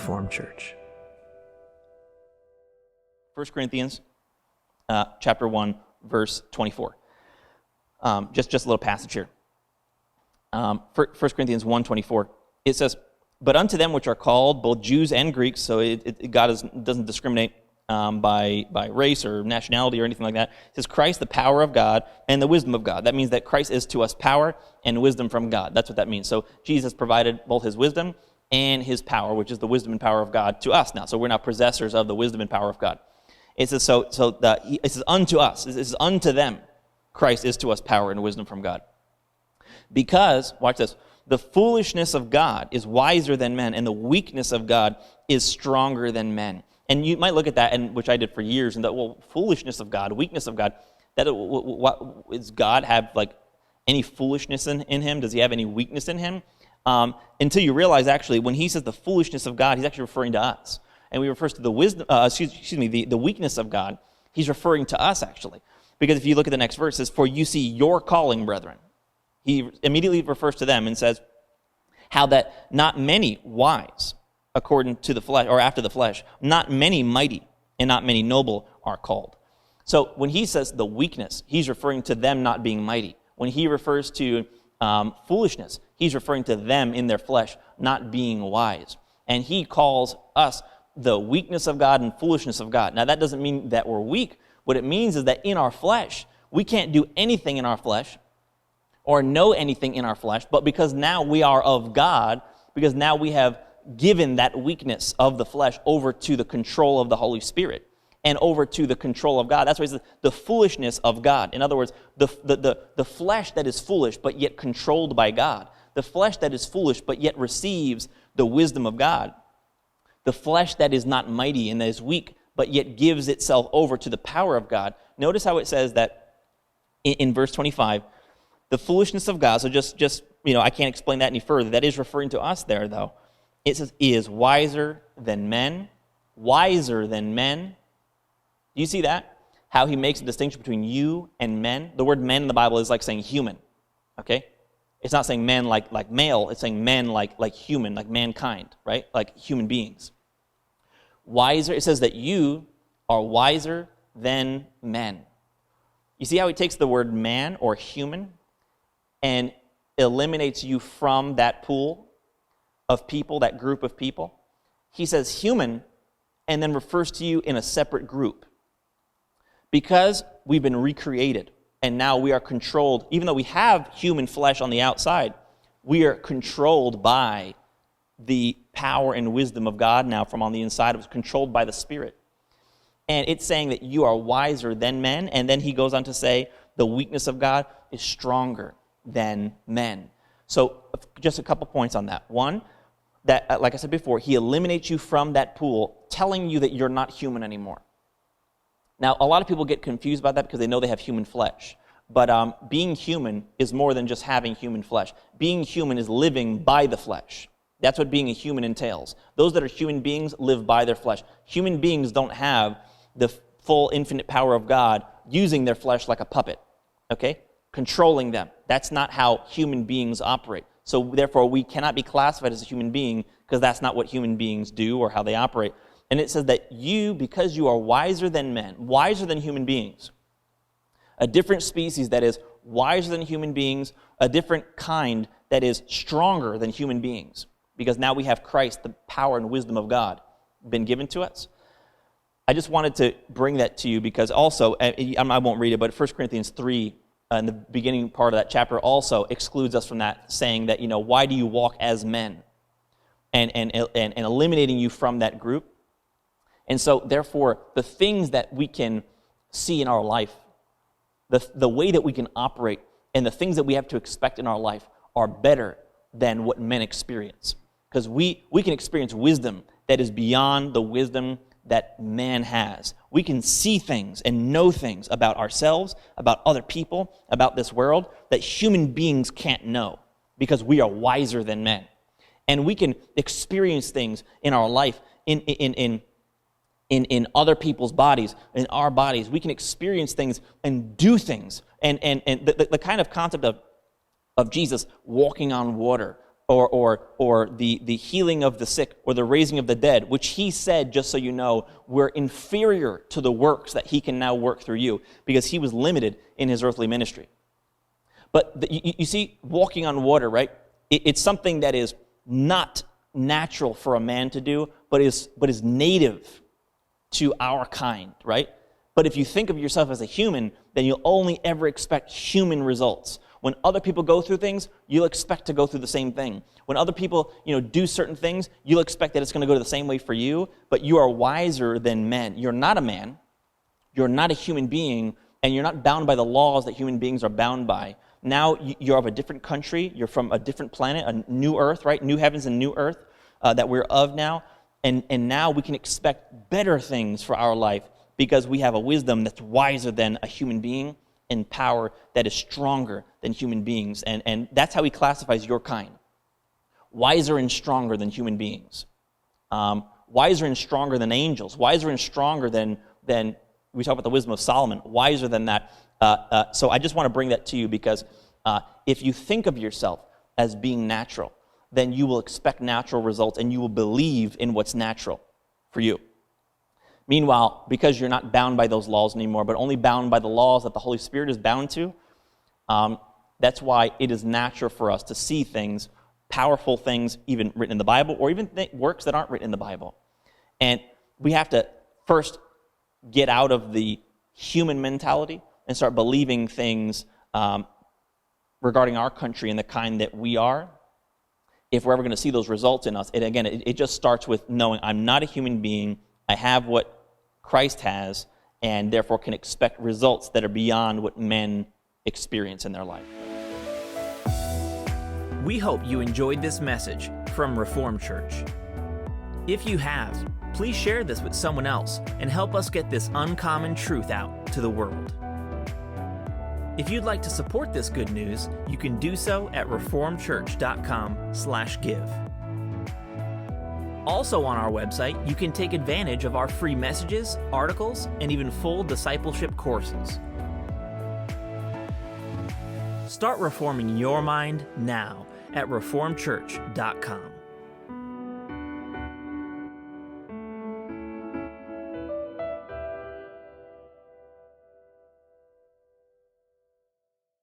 Reformed Church. 1 Corinthians chapter 1, verse 24. Just a little passage here. 1 Corinthians 1:24. It says, "But unto them which are called, both Jews and Greeks," so God doesn't discriminate by race or nationality or anything like that. It says, "Christ, the power of God and the wisdom of God." That means that Christ is to us power and wisdom from God. That's what that means. So Jesus provided both his wisdom and his power, which is the wisdom and power of God, to us now. So we're now possessors of the wisdom and power of God. It says, it says, "Unto us," it says, "Unto them, Christ is to us power and wisdom from God." Because, watch this, "the foolishness of God is wiser than men, and the weakness of God is stronger than men." And you might look at that, and which I did for years, and that, well, foolishness of God, weakness of God, what does God have like any foolishness in him? Does he have any weakness in him? Until you realize, actually, when he says the foolishness of God, he's actually referring to us. And he refers to the wisdom, the weakness of God. He's referring to us, actually. Because if you look at the next verse, it says, "For you see your calling, brethren." He immediately refers to them and says, "How that not many wise, according to the flesh, or after the flesh, not many mighty, and not many noble are called." So when he says the weakness, he's referring to them not being mighty. When he refers to foolishness, he's referring to them in their flesh not being wise. And he calls us the weakness of God and foolishness of God. Now, that doesn't mean that we're weak. What it means is that in our flesh, we can't do anything in our flesh or know anything in our flesh, but because now we are of God, because now we have given that weakness of the flesh over to the control of the Holy Spirit and over to the control of God. That's why he says the foolishness of God. In other words, the flesh that is foolish but yet controlled by God. The flesh that is foolish but yet receives the wisdom of God. The flesh that is not mighty and that is weak but yet gives itself over to the power of God. Notice how it says that in verse 25, the foolishness of God. So just I can't explain that any further. That is referring to us there, though. It says, "is wiser than men." Wiser than men. Do you see that? How he makes a distinction between you and men. The word men in the Bible is like saying human. Okay? It's not saying men like male. It's saying men like human, like mankind, right? Like human beings. Wiser. It says that you are wiser than men. You see how he takes the word man or human and eliminates you from that pool of people, that group of people? He says human and then refers to you in a separate group. Because we've been recreated and now we are controlled, even though we have human flesh on the outside, we are controlled by the power and wisdom of God now from on the inside. It was controlled by the Spirit. And it's saying that you are wiser than men, and then he goes on to say the weakness of God is stronger than men. So just a couple points on that. One, that, like I said before, he eliminates you from that pool, telling you that you're not human anymore. Now, a lot of people get confused about that because they know they have human flesh. But being human is more than just having human flesh. Being human is living by the flesh. That's what being a human entails. Those that are human beings live by their flesh. Human beings don't have the full infinite power of God using their flesh like a puppet, okay? Controlling them. That's not how human beings operate. So therefore, we cannot be classified as a human being because that's not what human beings do or how they operate. And it says that you, because you are wiser than men, wiser than human beings, a different species that is wiser than human beings, a different kind that is stronger than human beings, because now we have Christ, the power and wisdom of God, been given to us. I just wanted to bring that to you because also, I won't read it, but 1 Corinthians 3, in the beginning part of that chapter also excludes us from that, saying that, why do you walk as men? And eliminating you from that group. And so, therefore, the things that we can see in our life, the way that we can operate, and the things that we have to expect in our life are better than what men experience. Because we can experience wisdom that is beyond the wisdom that man has. We can see things and know things about ourselves, about other people, about this world that human beings can't know because we are wiser than men. And we can experience things in our life, in other people's bodies, in our bodies. We can experience things and do things. And the kind of concept of Jesus walking on water, or the healing of the sick, or the raising of the dead, which he said, just so you know, were inferior to the works that he can now work through you, because he was limited in his earthly ministry. But you see, walking on water, right? It's something that is not natural for a man to do, but is native to our kind, right? But if you think of yourself as a human, then you'll only ever expect human results. When other people go through things, you'll expect to go through the same thing. When other people, do certain things, you'll expect that it's going to go the same way for you, but you are wiser than men. You're not a man, you're not a human being, and you're not bound by the laws that human beings are bound by. Now you're of a different country, you're from a different planet, a new earth, right? New heavens and new earth that we're of now. And now we can expect better things for our life because we have a wisdom that's wiser than a human being and power that is stronger than human beings. And that's how he classifies your kind. Wiser and stronger than human beings. Wiser and stronger than angels. Wiser and stronger than we talk about the wisdom of Solomon. Wiser than that. So I just want to bring that to you because if you think of yourself as being natural, then you will expect natural results and you will believe in what's natural for you. Meanwhile, because you're not bound by those laws anymore, but only bound by the laws that the Holy Spirit is bound to, that's why it is natural for us to see things, powerful things even written in the Bible, or even works that aren't written in the Bible. And we have to first get out of the human mentality and start believing things regarding our country and the kind that we are, if we're ever going to see those results in us. And again, it just starts with knowing I'm not a human being, I have what Christ has, and therefore can expect results that are beyond what men experience in their life. We hope you enjoyed this message from Reformed Church. If you have, please share this with someone else and help us get this uncommon truth out to the world. If you'd like to support this good news, you can do so at reformedchurch.com/give. Also on our website, you can take advantage of our free messages, articles, and even full discipleship courses. Start reforming your mind now at reformedchurch.com.